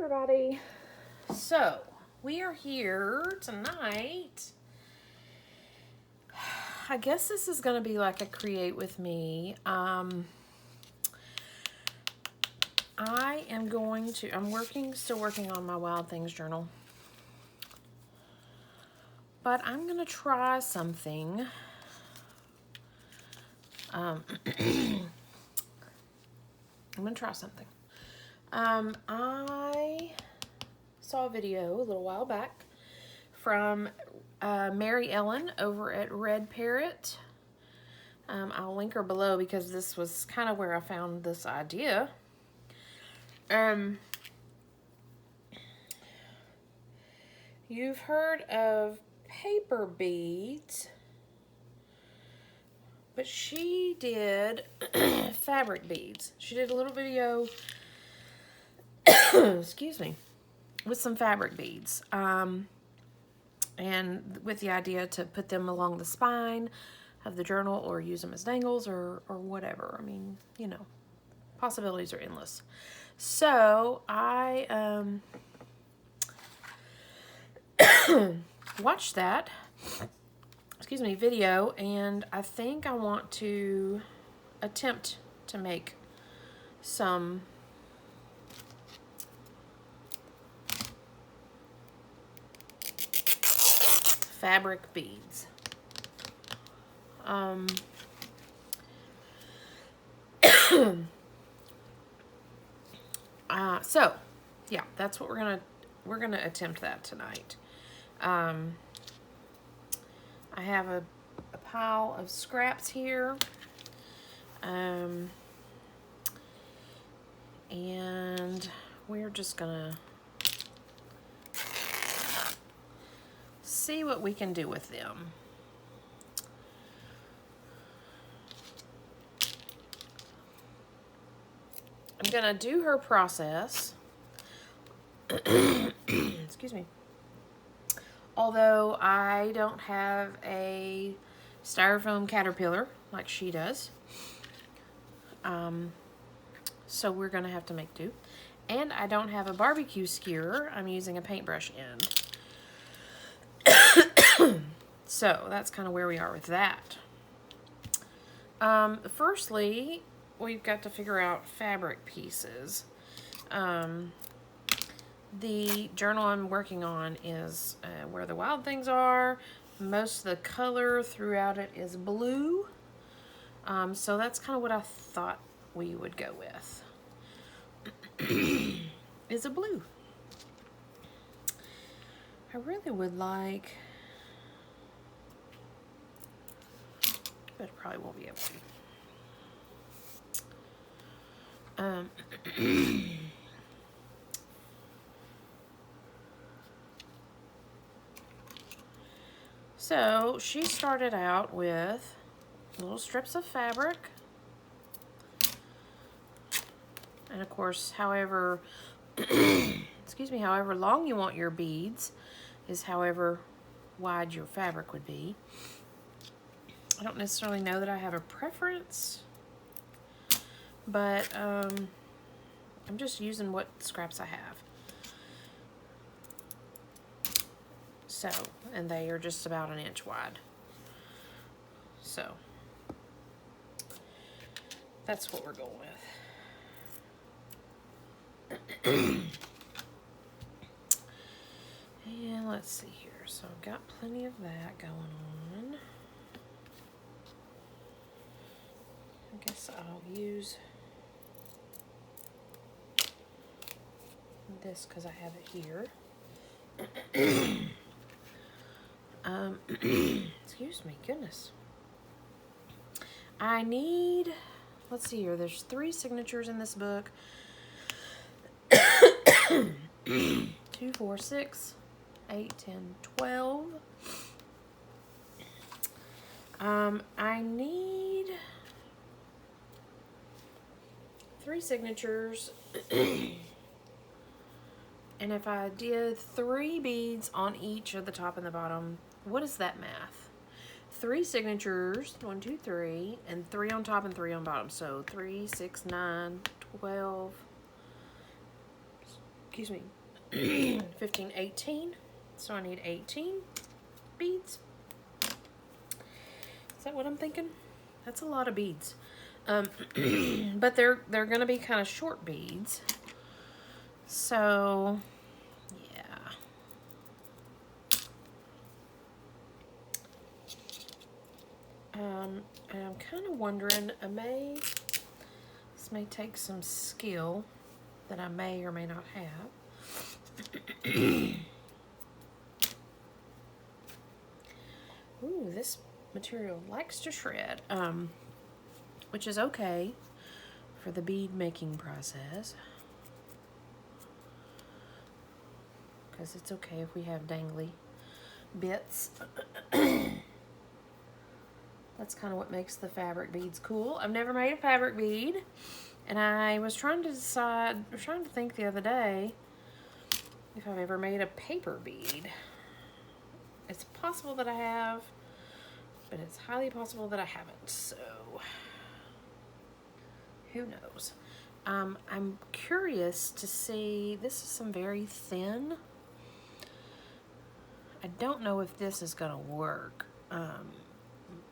everybody. So, we are here tonight. I guess this is going to be like a create with me. I'm still working on my Wild Things journal. But I'm going to try something. I'm going to try something. I saw a video a little while back from Mary Ellen over at Red Parrot. I'll link her below because this was kind of where I found this idea. You've heard of paper beads, but she did fabric beads. She did a little video, excuse me, with some fabric beads. And with the idea to put them along the spine of the journal or use them as dangles or whatever. I mean, you know, possibilities are endless. So I watched that, video, and I think I want to attempt to make some fabric beads. So yeah, that's what we're gonna attempt that tonight. I have a pile of scraps here, and we're just gonna see what we can do with them. I'm gonna do her process. Excuse me. Although I don't have a styrofoam caterpillar like she does. So we're gonna have to make do. And I don't have a barbecue skewer. I'm using a paintbrush end. So that's kind of where we are with that. Firstly, we've got to figure out fabric pieces. The journal I'm working on is Where the Wild Things Are. Most of the color throughout it is blue. So that's kind of what I thought we would go with. Is a blue. I really would like, but probably won't be able to. So she started out with little strips of fabric. And of course, however, however long you want your beads is however wide your fabric would be. I don't necessarily know that I have a preference, but I'm just using what scraps I have. So, and they are just about an inch wide. So, that's what we're going with. And let's see here. So I've got plenty of that going on. I guess I'll use this because I have it here. Excuse me, goodness. I need, let's see here, there's 3 signatures in this book. 2, 4, 6, 8, 10, 12. I need 3 signatures. And if I did 3 beads on each of the top and the bottom, what is that math? 3 signatures, 1, 2, 3, and 3 on top and 3 on bottom. So 3, 6, 9, 12. excuse me, 15, 18. So I need 18 beads. Is that what I'm thinking? That's a lot of beads. But they're going to be kind of short beads. So, yeah. And I'm kind of wondering, this may take some skill that I may or may not have. Ooh, this material likes to shred, which is okay for the bead making process. Because it's okay if we have dangly bits. That's kind of what makes the fabric beads cool. I've never made a fabric bead, and I was trying to think the other day if I've ever made a paper bead. It's possible that I have, but it's highly possible that I haven't, so who knows. I'm curious to see, this is some very thin. I don't know if this is gonna work,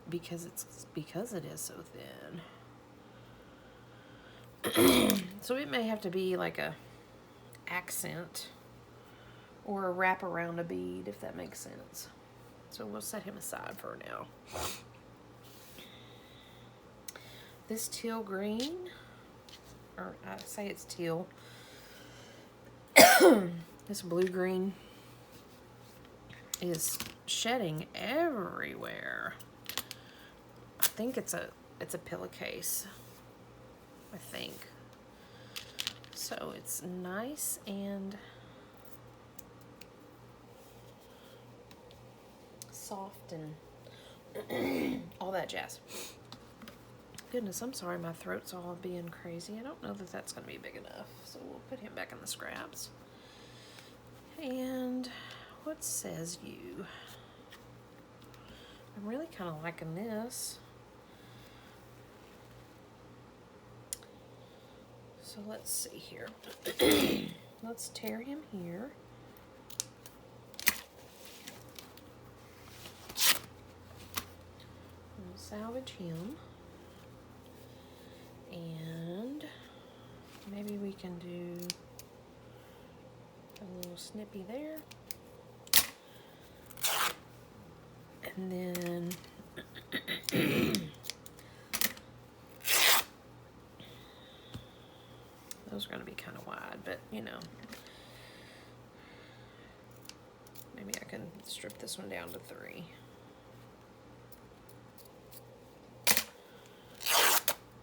because it is so thin. So it may have to be like a accent or a wrap around a bead, if that makes sense. So we'll set him aside for now. This teal green, or I say it's teal, this blue green is shedding everywhere. I think it's a pillowcase, I think. So it's nice and soft and all that jazz. Goodness, I'm sorry my throat's all being crazy. I don't know that that's going to be big enough, so we'll put him back in the scraps. And what says you? I'm really kind of liking this. So let's see here. Let's tear him here. We'll salvage him. And maybe we can do a little snippy there. And then those are going to be kind of wide, but you know, maybe I can strip this one down to 3.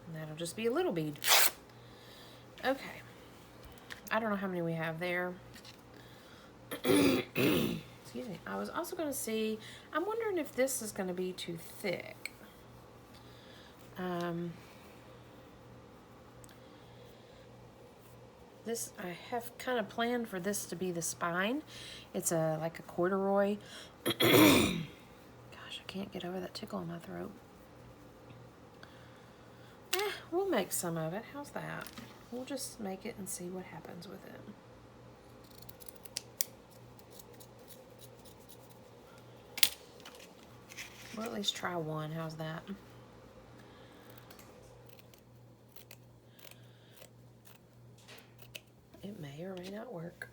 And that'll just be a little bead. Okay. I don't know how many we have there. Excuse me. I was also going to see, I'm wondering if this is going to be too thick. This, I have kind of planned for this to be the spine. It's like a corduroy. Gosh, I can't get over that tickle in my throat. We'll make some of it. How's that? We'll just make it and see what happens with it. We'll at least try one. How's that? It may or may not work.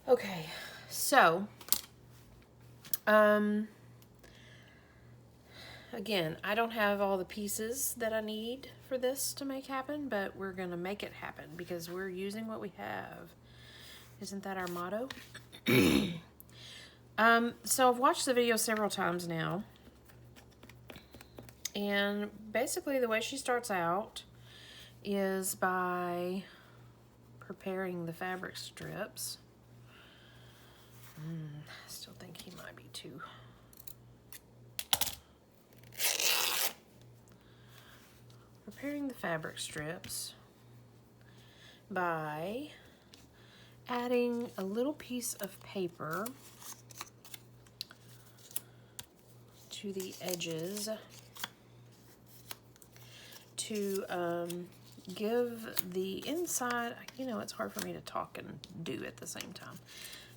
Okay, so again, I don't have all the pieces that I need for this to make happen, but we're gonna make it happen because we're using what we have. Isn't that our motto? So I've watched the video several times now, and basically the way she starts out is by preparing the fabric strips. I still think he might be too. Preparing the fabric strips by adding a little piece of paper to the edges to give the inside, you know, it's hard for me to talk and do at the same time,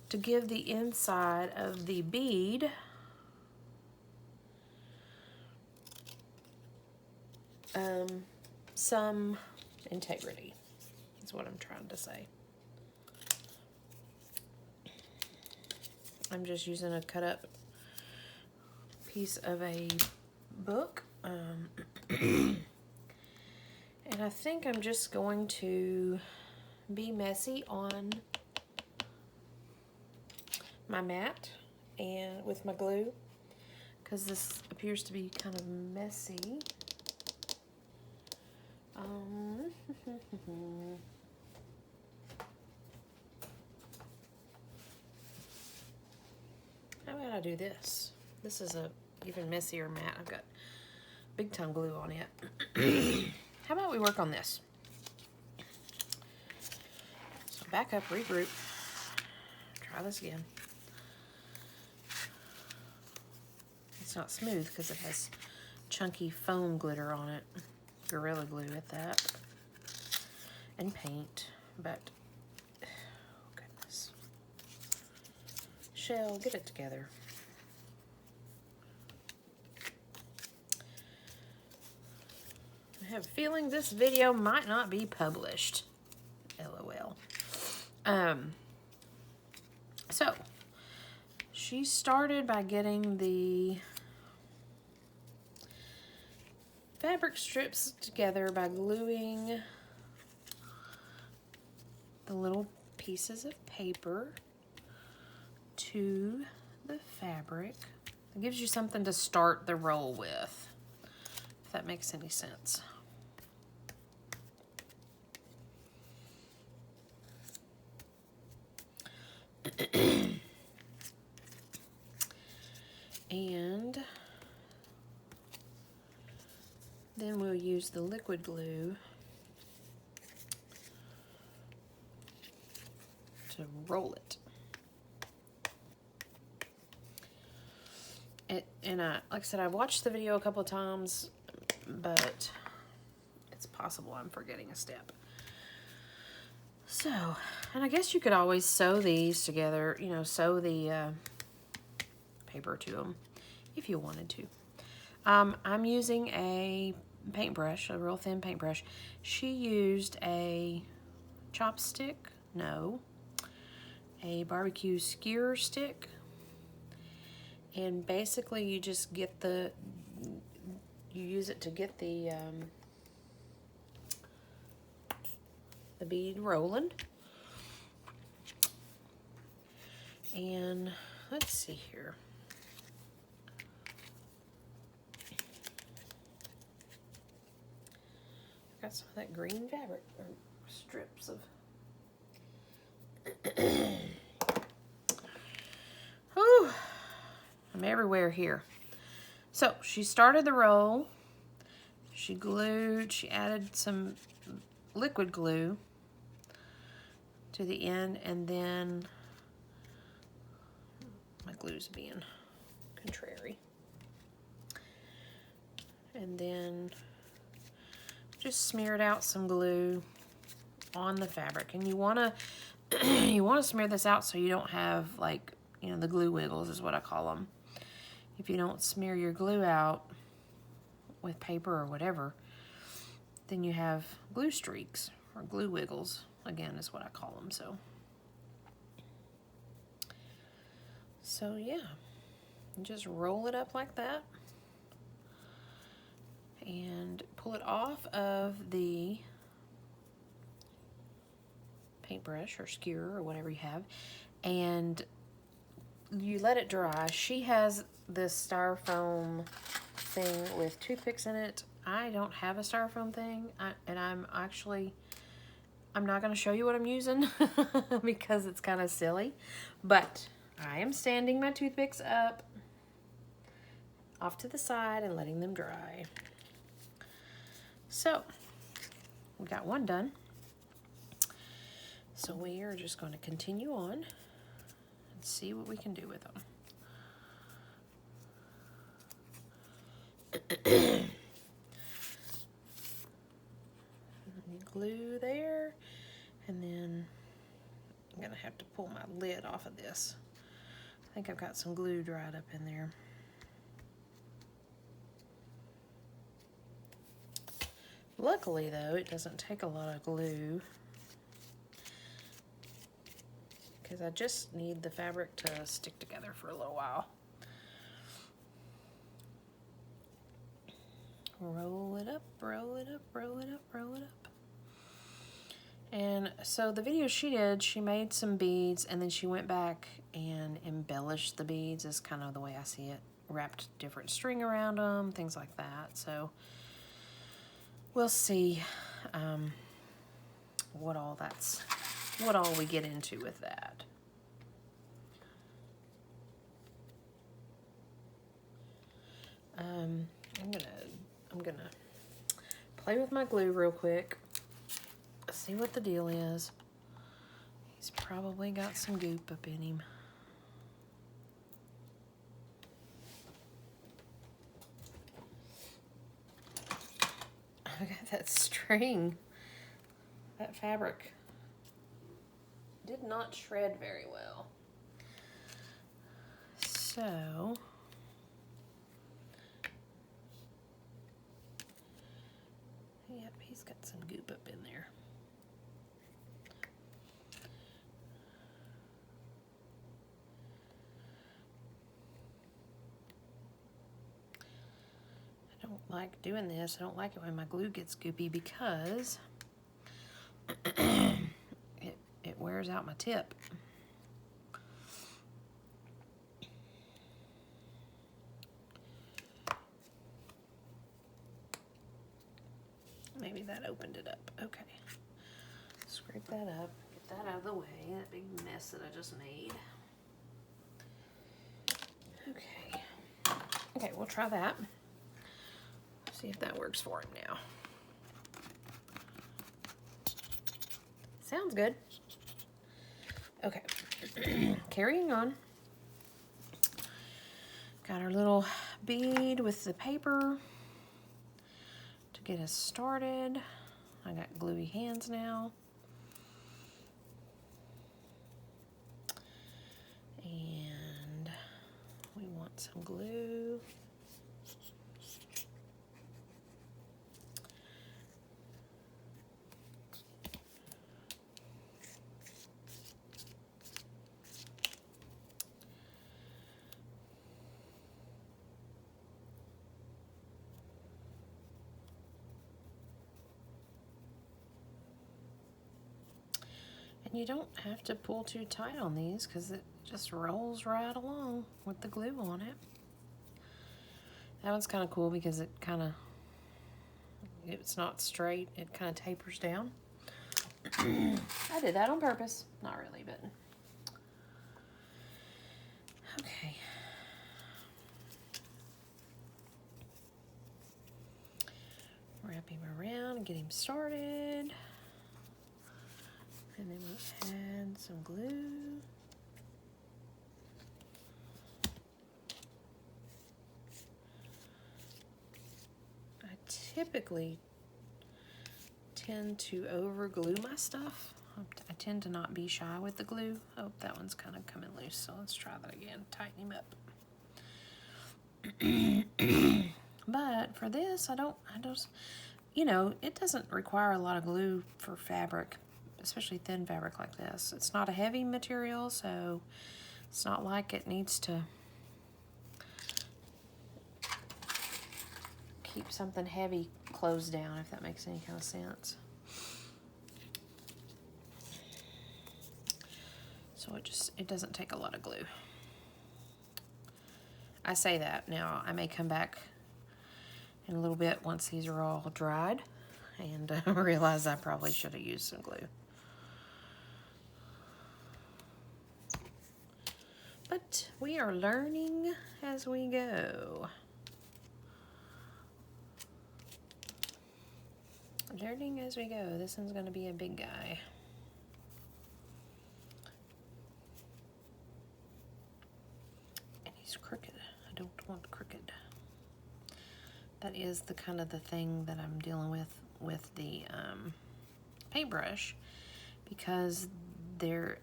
to give the inside of the bead some integrity, is what I'm trying to say. I'm just using a cut up piece of a book, and I think I'm just going to be messy on my mat and with my glue, because this appears to be kind of messy. How about I do this? This is a even messier mat. I've got big tongue glue on it. How about we work on this? So back up, regroup, try this again. It's not smooth because it has chunky foam glitter on it. Gorilla Glue at that. And paint, but oh goodness. Shell, get it together. I have a feeling this video might not be published. LOL. So she started by getting the fabric strips together by gluing the little pieces of paper to the fabric. It gives you something to start the roll with, if that makes any sense. And then we'll use the liquid glue to roll it. And like I said, I've watched the video a couple of times, but it's possible I'm forgetting a step. So, and I guess you could always sew these together, you know, sew the paper to them if you wanted to. I'm using a paintbrush, a real thin paintbrush. She used a chopstick, no, a barbecue skewer stick, and basically you just get you use it to get the bead rolling. And let's see here. Got some of that green fabric, or strips of. Whew, I'm everywhere here. So she started the roll. She added some liquid glue to the end, and then my glue's being contrary. And then just smeared out some glue on the fabric, and you want to smear this out so you don't have, like, you know, the glue wiggles is what I call them. If you don't smear your glue out with paper or whatever, then you have glue streaks or glue wiggles, again, is what I call them. So yeah, just roll it up like that and pull it off of the paintbrush or skewer or whatever you have, and you let it dry. She has this styrofoam thing with toothpicks in it. I don't have a styrofoam thing, and I'm not going to show you what I'm using because it's kind of silly, but I am standing my toothpicks up off to the side and letting them dry. So we got one done. So we are just going to continue on and see what we can do with them. glue there, and then I'm gonna have to pull my lid off of this. I think I've got some glue dried up in there. Luckily though, it doesn't take a lot of glue because I just need the fabric to stick together for a little while. Roll it up, roll it up, roll it up, roll it up. And so the video she did, she made some beads and then she went back and embellished the beads is kind of the way I see it. Wrapped different string around them, things like that. So we'll see what all we get into with that. I'm gonna play with my glue real quick. See what the deal is. He's probably got some goop up in him. Look at that string. That fabric did not shred very well. So yep, he's got some goop up in there. I don't like doing this. I don't like it when my glue gets goopy because it wears out my tip. Maybe that opened it up. Okay. Scrape that up. Get that out of the way. That big mess that I just made. Okay. Okay, we'll try that. See if that works for him now. Sounds good. Okay. Carrying on. Got our little bead with the paper to get us started. I got gluey hands now. And we want some glue. You don't have to pull too tight on these because it just rolls right along with the glue on it. That one's kind of cool because it's not straight, it kind of tapers down. I did that on purpose. Not really, but okay. Wrap him around and get him started. And then we add some glue. I typically tend to over glue my stuff. I tend to not be shy with the glue. Oh, that one's kind of coming loose, so let's try that again. Tighten him up. But for this, I just, you know, it doesn't require a lot of glue for fabric, especially thin fabric like this. It's not a heavy material, so it's not like it needs to keep something heavy closed down, if that makes any kind of sense. So it doesn't take a lot of glue. I say that. Now, I may come back in a little bit once these are all dried and realize I probably should have used some glue. But we are learning as we go. Learning as we go. This one's going to be a big guy. And he's crooked. I don't want crooked. That is the kind of the thing that I'm dealing with the paintbrush because the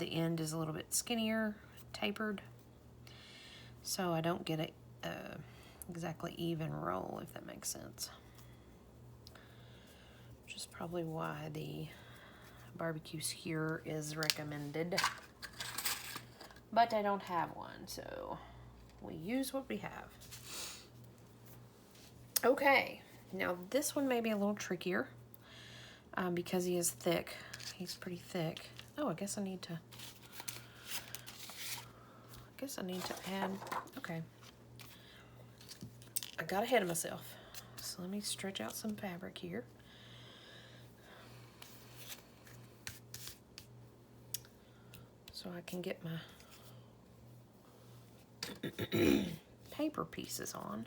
end is a little bit skinnier, tapered, so I don't get a exactly even roll, if that makes sense. Which is probably why the barbecue skewer is recommended. But I don't have one, so we use what we have. Okay, now this one may be a little trickier because he is thick. He's pretty thick. Oh, I guess I need to add, okay. I got ahead of myself. So let me stretch out some fabric here. So I can get my paper pieces on.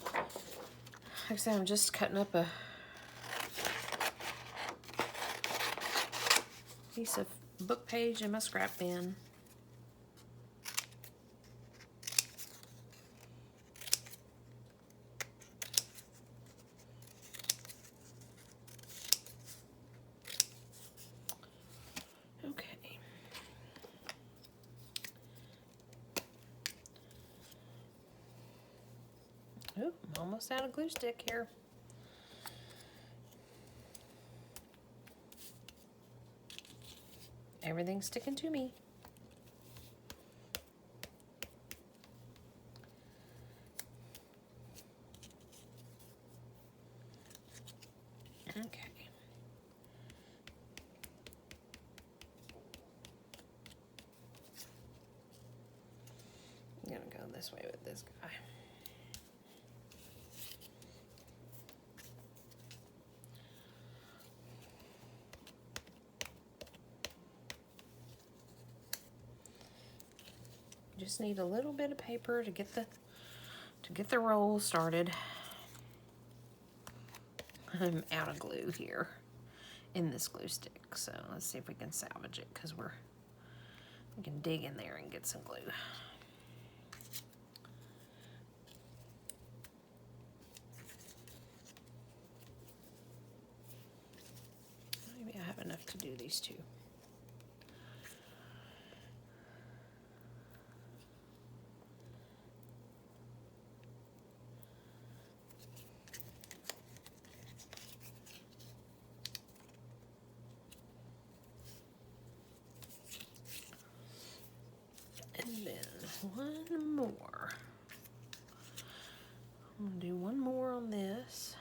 Like I said, I'm just cutting up a piece of book page in my scrap bin. Okay. Oop, I'm almost out of glue stick here. Everything's sticking to me. Okay. I'm gonna go this way with this guy. Just need a little bit of paper to get the roll started. I'm out of glue here in this glue stick, so let's see if we can salvage it because we can dig in there and get some glue. Maybe I have enough to do these two. And then one more. I'm gonna do one more on this.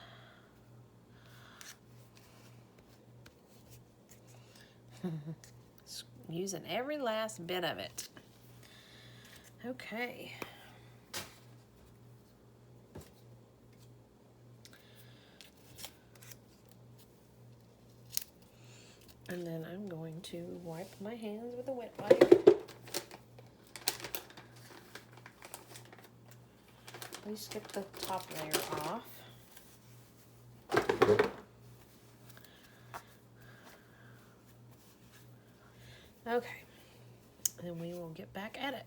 Using every last bit of it. Okay. And then I'm going to wipe my hands with a wet wipe. Please get the top layer off. Okay, and we will get back at it.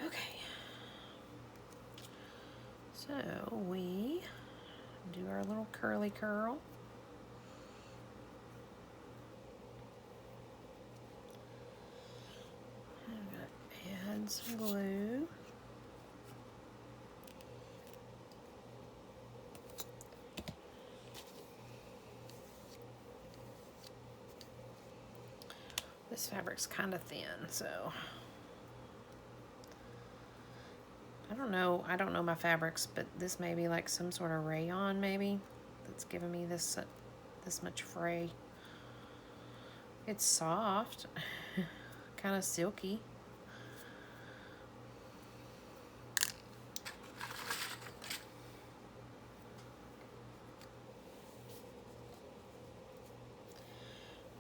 Okay, so we do our little curly curl. I'm gonna add some glue. This fabric's kind of thin, so I don't know my fabrics, but this may be like some sort of rayon maybe that's giving me this much fray. It's soft, kind of silky.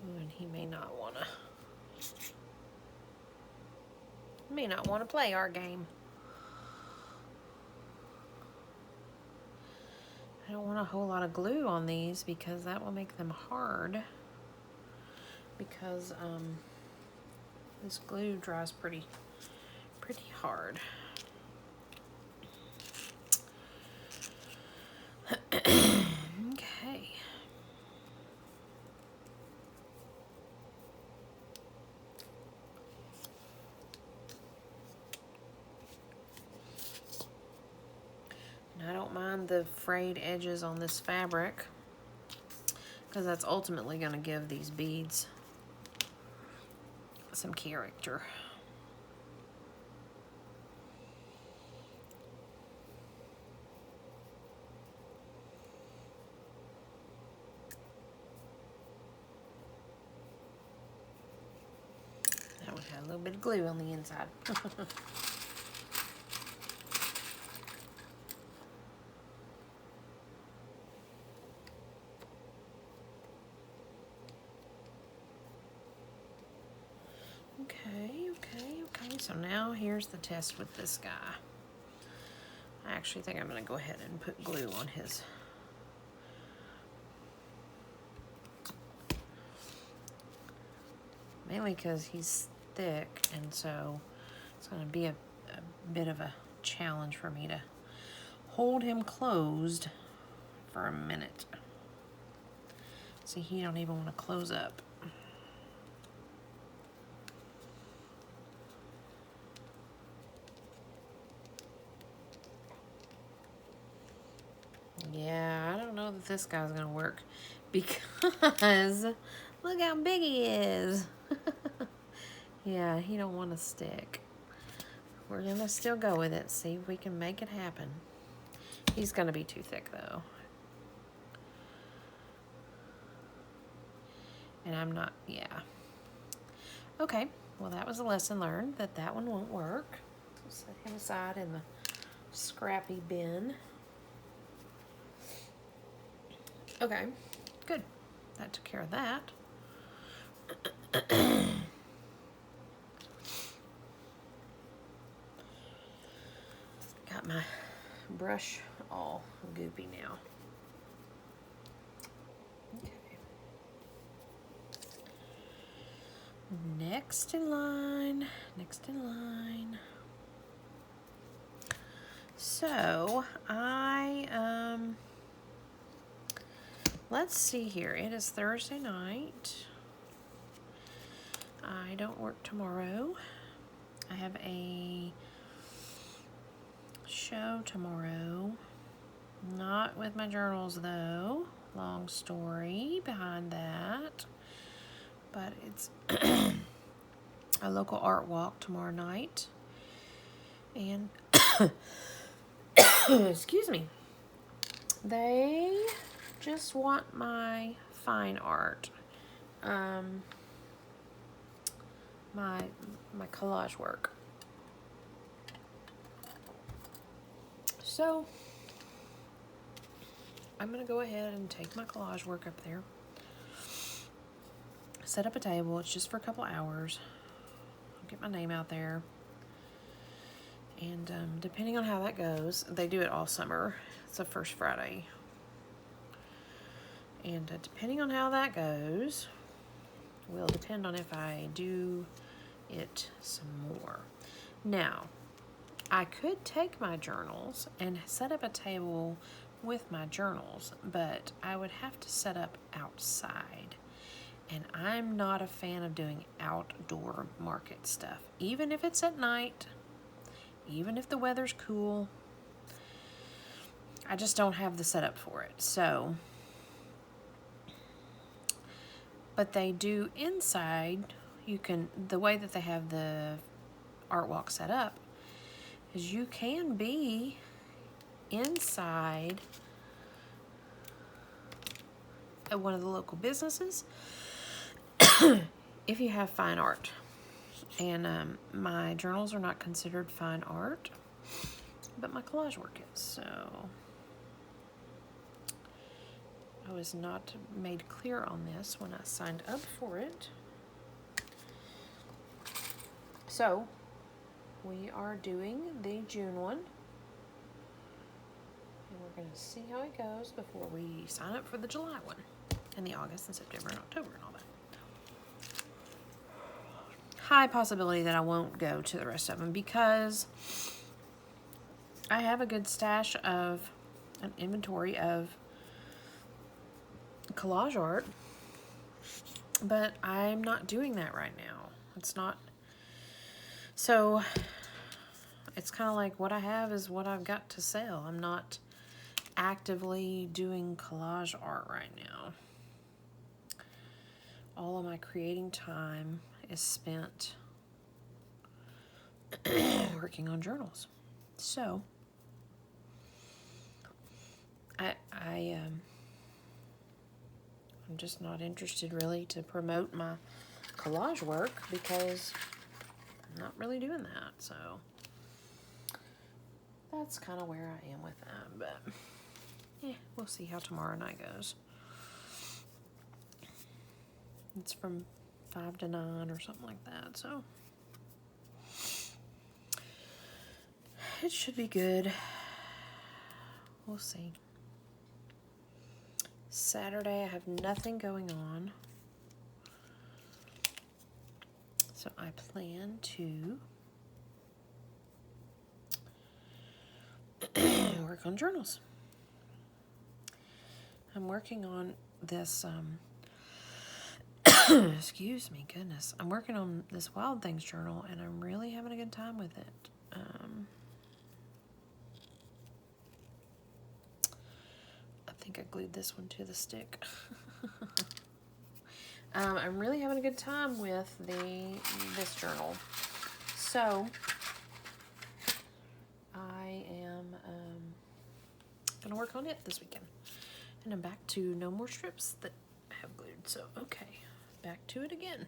Ooh, and he may not want to play our game. I don't want a whole lot of glue on these because that will make them hard. Because this glue dries pretty hard. And I don't mind the frayed edges on this fabric, because that's ultimately going to give these beads some character. That one had a little bit of glue on the inside. Okay. So now here's the test with this guy. I actually think I'm going to go ahead and put glue on his. Mainly because he's thick, and so it's going to be a bit of a challenge for me to hold him closed for a minute. See, he don't even want to close up. Yeah, I don't know that this guy's gonna work, because look how big he is. Yeah, he don't want to stick. We're gonna still go with it, see if we can make it happen. He's gonna be too thick though. And I'm not, yeah. Okay, well that was a lesson learned, that one won't work. Set him aside in the scrappy bin. Okay, good. That took care of that. Got my brush all goopy now. Okay. Next in line. So let's see here. It is Thursday night. I don't work tomorrow. I have a show tomorrow. Not with my journals though. Long story behind that. But it's a local art walk tomorrow night. And excuse me. They just want my fine art. My collage work. So I'm gonna go ahead and take my collage work up there, set up a table. It's just for a couple hours. I'll get my name out there, and depending on how that goes, they do it all summer. It's the first Friday, and depending on how that goes will depend on if I do it some more. Now, I could take my journals and set up a table with my journals, but I would have to set up outside. And I'm not a fan of doing outdoor market stuff. Even if it's at night, even if the weather's cool, I just don't have the setup for it. So, but they do inside. You can, the way that they have the art walk set up is you can be inside at one of the local businesses if you have fine art. And my journals are not considered fine art, but my collage work is. So I was not made clear on this when I signed up for it. So we are doing the June one, and we're going to see how it goes before we sign up for the July one, and the August and September and October and all that. High possibility that I won't go to the rest of them, because I have a good stash of an inventory of collage art, but I'm not doing that right now. It's not, so it's kind of like what I have is what I've got to sell. I'm not actively doing collage art right now. All of my creating time is spent working on journals. So I'm just not interested really to promote my collage work because I'm not really doing that. So that's kind of where I am with that. But yeah, we'll see how tomorrow night goes. It's from 5 to 9 or something like that. So it should be good. We'll see. Saturday, I have nothing going on. So I plan to work on journals. I'm working on this, excuse me, goodness. I'm working on this Wild Things journal, and I'm really having a good time with it. I think I glued this one to the stick. I'm really having a good time with this journal. So I am gonna work on it this weekend. And I'm back to no more strips that I have glued. So okay, back to it again.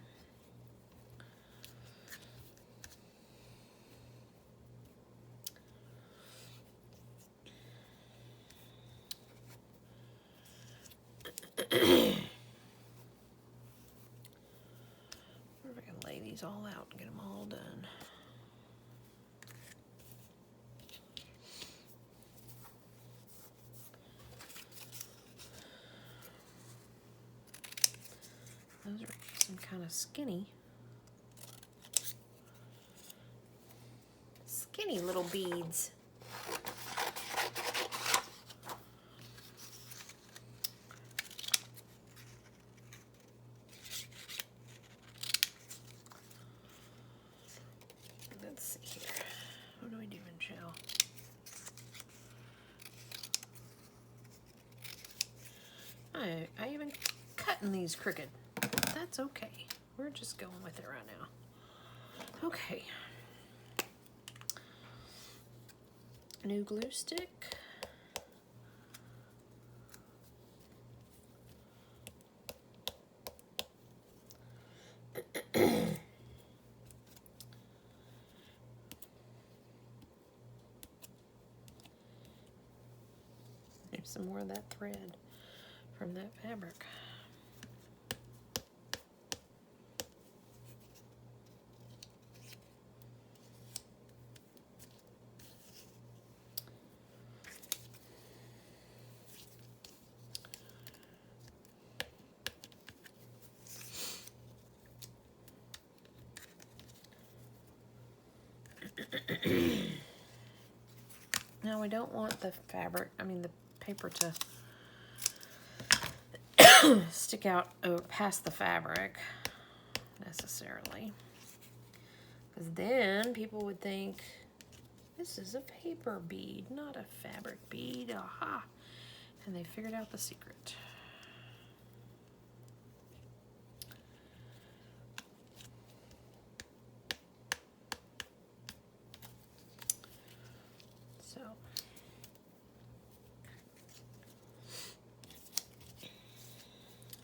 We're gonna lay these all out and get them all done. Those are some kind of skinny little beads. Let's see here. What do we do in shell? I even cutting these crooked. That's okay. We're just going with it right now. Okay. New glue stick. There's some more of that thread from that fabric. Now we don't want the fabric, the paper to stick out past the fabric necessarily, because then people would think this is a paper bead, not a fabric bead. Aha! And they figured out the secret. So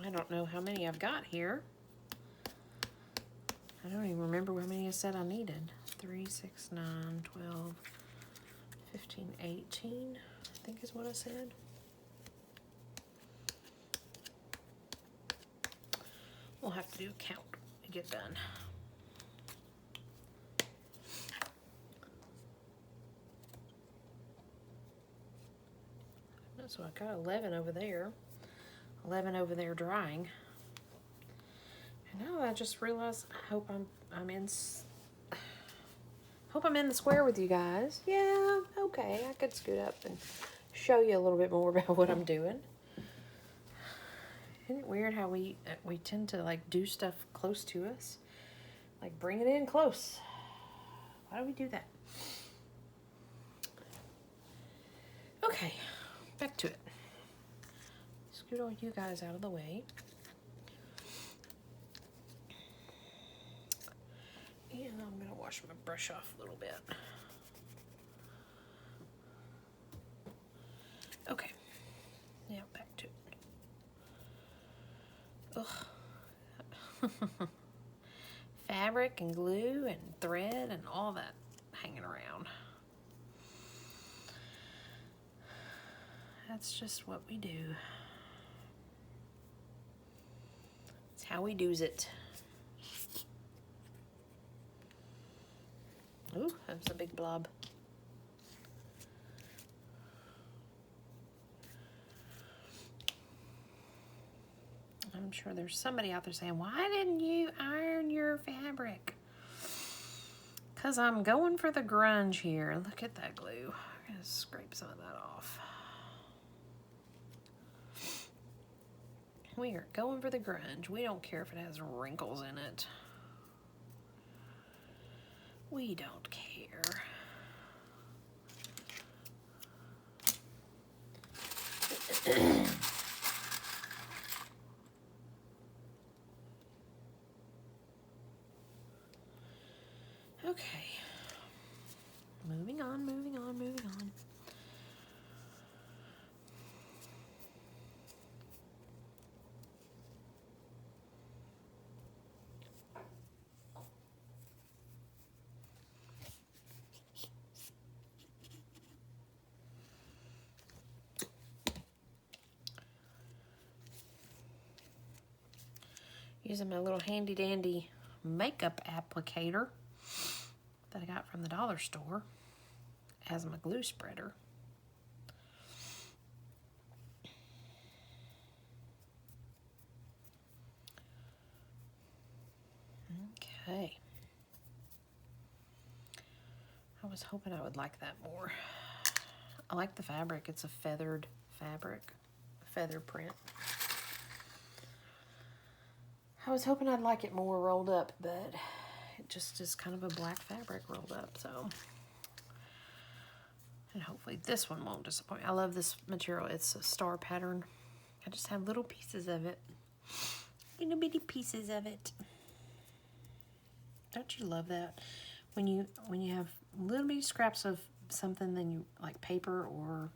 I don't know how many I've got here. I don't even remember how many I said I needed. 3, 6, 9, 12, 15, 18, I think is what I said. We'll have to do a count to get done. So I got 11 over there. 11 over there drying. And now I just realized, I hope I'm in the square with you guys. Yeah, okay, I could scoot up and show you a little bit more about what I'm doing. Isn't it weird how we tend to like do stuff close to us? Like bring it in close. Why do we do that? Okay, back to it. Scoot all you guys out of the way. And I'm going to wash my brush off a little bit. Okay. Now back to it. Ugh. Fabric and glue and thread and all that hanging around. That's just what we do. It's how we do's it. Ooh, that's a big blob. I'm sure there's somebody out there saying, why didn't you iron your fabric? Because I'm going for the grunge here. Look at that glue. I'm going to scrape some of that off. We are going for the grunge. We don't care if it has wrinkles in it. We don't care. Okay. Moving on, moving on, moving on. Using my little handy dandy makeup applicator that I got from the dollar store as my glue spreader. Okay. I was hoping I would like that more. I like the fabric. It's a feathered fabric, feather print. I was hoping I'd like it more rolled up, but it just is kind of a black fabric rolled up, so. And hopefully this one won't disappoint. I love this material. It's a star pattern. I just have little pieces of it. Little bitty pieces of it. Don't you love that? When you have little bitty scraps of something, then you like paper or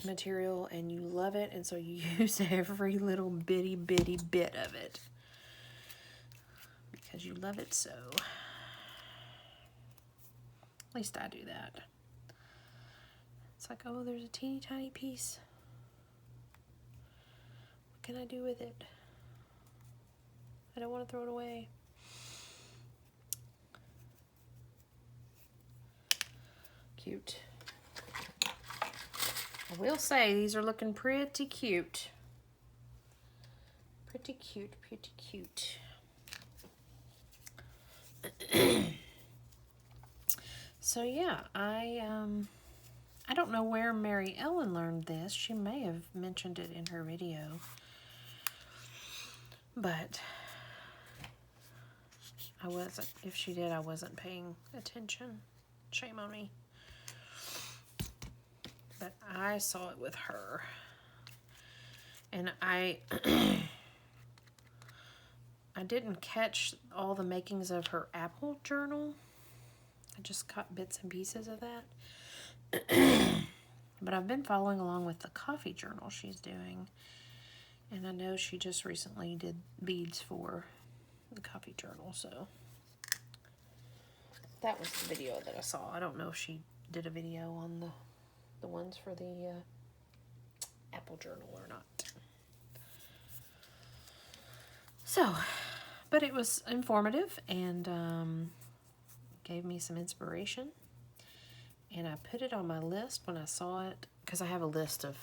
material and you love it, and so you use every little bitty bit of it because you love it so. At least I do that. It's like, oh, there's a teeny tiny piece. What can I do with it? I don't want to throw it away. Cute. I will say these are looking pretty cute. Pretty cute, pretty cute. So yeah, I don't know where Mary Ellen learned this. She may have mentioned it in her video. But I wasn't, if she did, I wasn't paying attention. Shame on me. But I saw it with her. And I didn't catch all the makings of her apple journal. I just caught bits and pieces of that. But I've been following along with the coffee journal she's doing. And I know she just recently did beads for the coffee journal, so that was the video that I saw. I don't know if she did a video on the ones for the apple journal or not. So, but it was informative and gave me some inspiration. And I put it on my list when I saw it, because I have a list of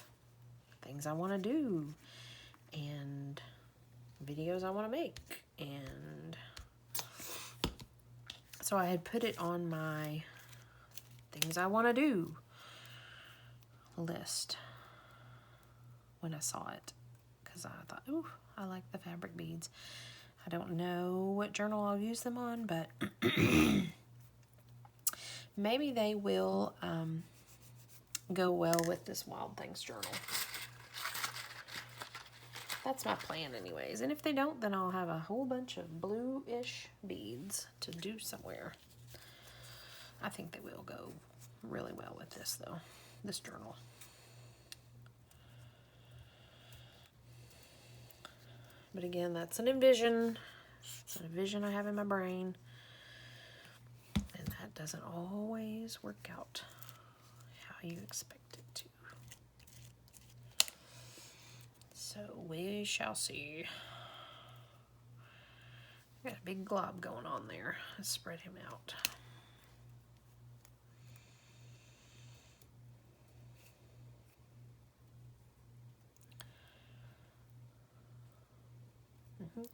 things I want to do and videos I want to make. And so I had put it on my things I want to do list when I saw it, because I thought, ooh, I like the fabric beads. I don't know what journal I'll use them on, but maybe they will go well with this Wild Things journal. That's my plan anyways. And if they don't, then I'll have a whole bunch of blue-ish beads to do somewhere. I think they will go really well with this though, this journal. But again, that's an envision. It's a vision I have in my brain. And that doesn't always work out how you expect it to. So we shall see. Got a big glob going on there. Let's spread him out.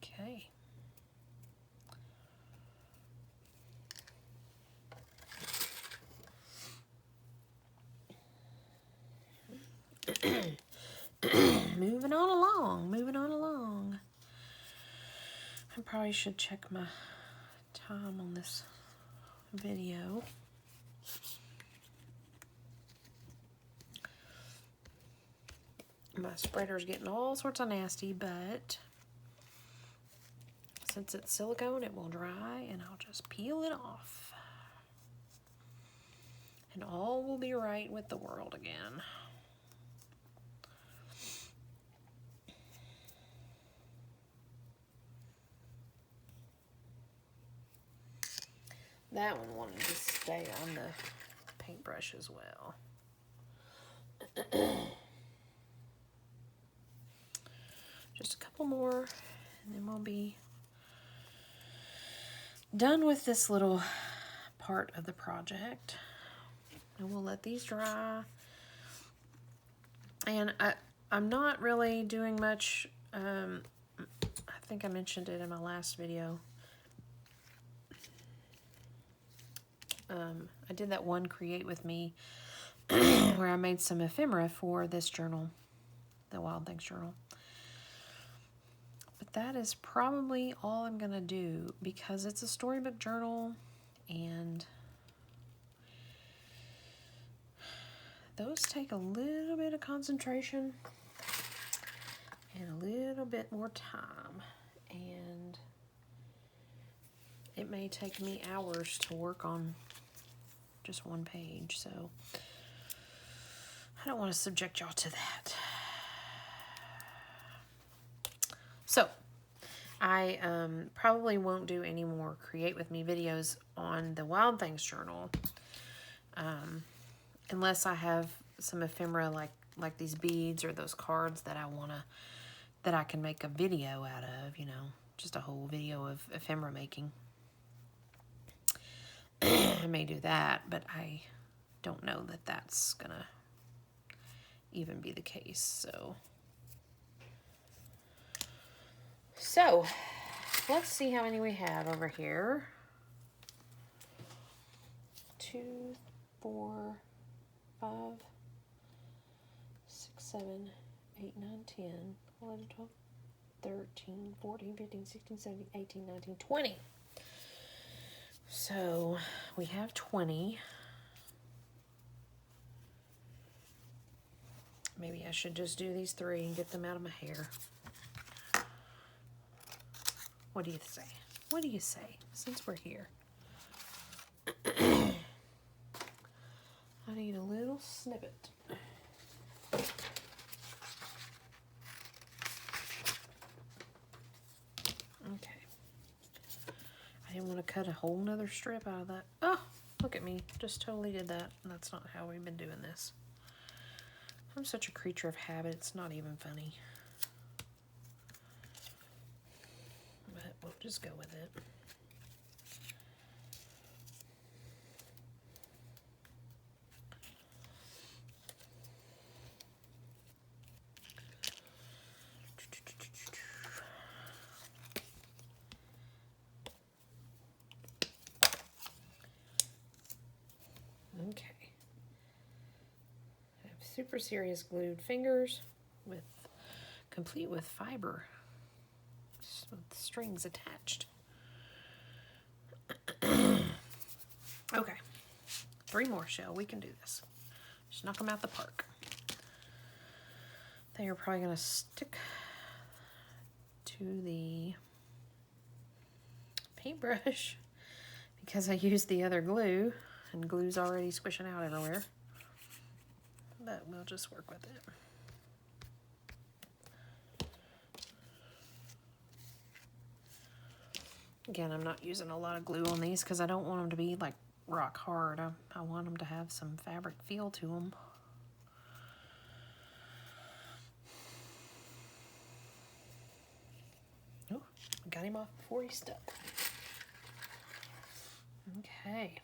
Okay. Moving on along, moving on along. I probably should check my time on this video. My spreader's getting all sorts of nasty, but since it's silicone, it will dry, and I'll just peel it off. And all will be right with the world again. That one wanted to stay on the paintbrush as well. Just a couple more, and then we'll be done with this little part of the project. And we'll let these dry. And I'm not really doing much. I think I mentioned it in my last video. I did that one Create With Me where I made some ephemera for this journal, the Wild Things journal. But that is probably all I'm going to do because it's a storybook journal and those take a little bit of concentration and a little bit more time. And it may take me hours to work on just one page, so I don't want to subject y'all to that. So I probably won't do any more Create With Me videos on the Wild Things journal unless I have some ephemera like these beads or those cards that I can make a video out of, you know, just a whole video of ephemera making. I may do that, but I don't know that that's gonna even be the case. So let's see how many we have over here. 2, 4, 5, 6, 7, 8, 9, 10, 11, 12, 13, 14, 15, 16, 17, 18, 19, 20. So we have 20. Maybe I should just do these 3 and get them out of my hair. What do you say? What do you say, since we're here? I need a little snippet. Okay. I didn't want to cut a whole nother strip out of that. Oh, look at me. Just totally did that. That's not how we've been doing this. I'm such a creature of habit. It's not even funny. But we'll just go with it. Okay. I have Super Serious glued fingers complete with fiber, with strings attached. Okay, 3 more, Shell. We can do this. Just knock them out the park. They are probably going to stick to the paintbrush because I used the other glue, and glue's already squishing out everywhere. But we'll just work with it. Again, I'm not using a lot of glue on these because I don't want them to be like rock hard. I want them to have some fabric feel to them. Oh, got him off before he stuck. Okay.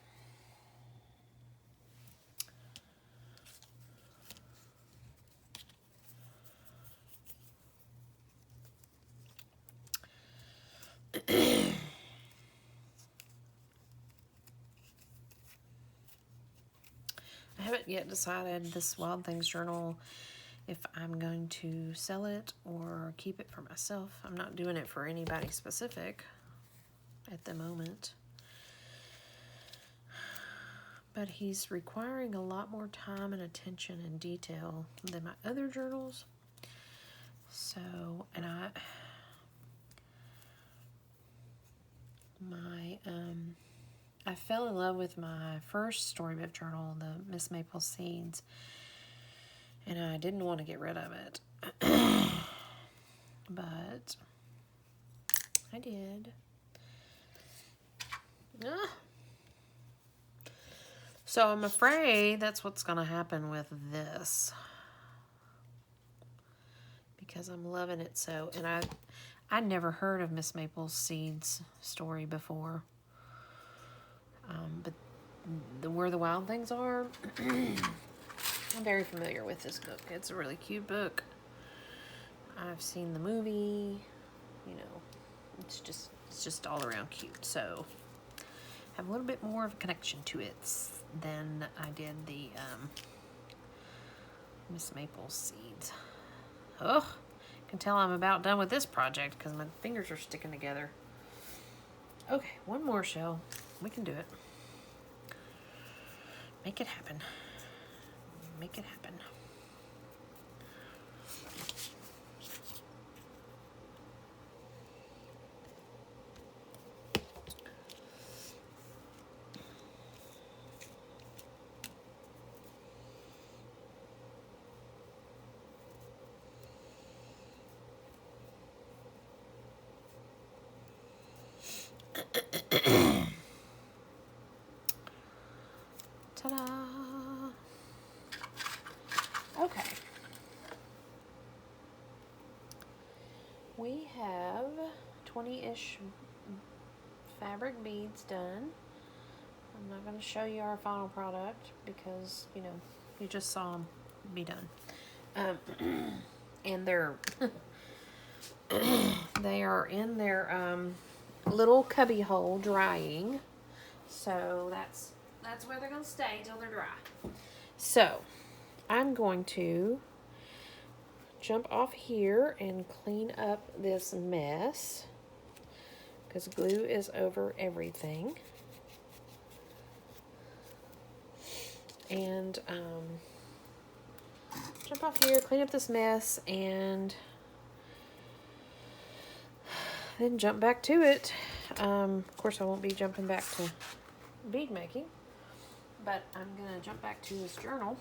I haven't yet decided this Wild Things journal if I'm going to sell it or keep it for myself. I'm not doing it for anybody specific at the moment. But he's requiring a lot more time and attention and detail than my other journals. So, and I fell in love with my first Storybook journal, the Miss Maple Seeds, and I didn't want to get rid of it. But I did. So I'm afraid that's what's going to happen with this, because I'm loving it so. And I'd never heard of Miss Maple Seeds story before. But Where the Wild Things Are, I'm very familiar with this book. It's a really cute book. I've seen the movie. You know, it's just all around cute. So I have a little bit more of a connection to it than I did the Miss Maple Seeds. Ugh, I can tell I'm about done with this project because my fingers are sticking together. Okay, one more shell. We can do it. Make it happen. Make it happen. Ta-da! Okay. We have 20-ish fabric beads done. I'm not going to show you our final product because, you know, you just saw them be done. And they're they are in their little cubby hole drying. So that's where they're going to stay till they're dry. So I'm going to jump off here and clean up this mess because glue is over everything. And jump off here, clean up this mess, and then jump back to it. Of course, I won't be jumping back to bead making, but I'm going to jump back to this journal.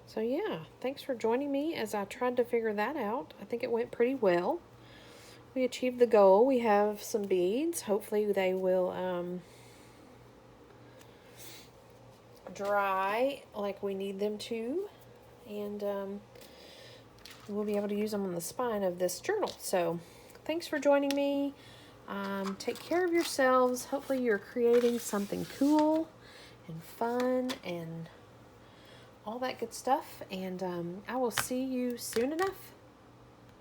So yeah, thanks for joining me as I tried to figure that out. I think it went pretty well. We achieved the goal. We have some beads. Hopefully they will dry like we need them to, and we'll be able to use them on the spine of this journal. So thanks for joining me. Take care of yourselves. Hopefully you're creating something cool and fun and all that good stuff, and I will see you soon enough.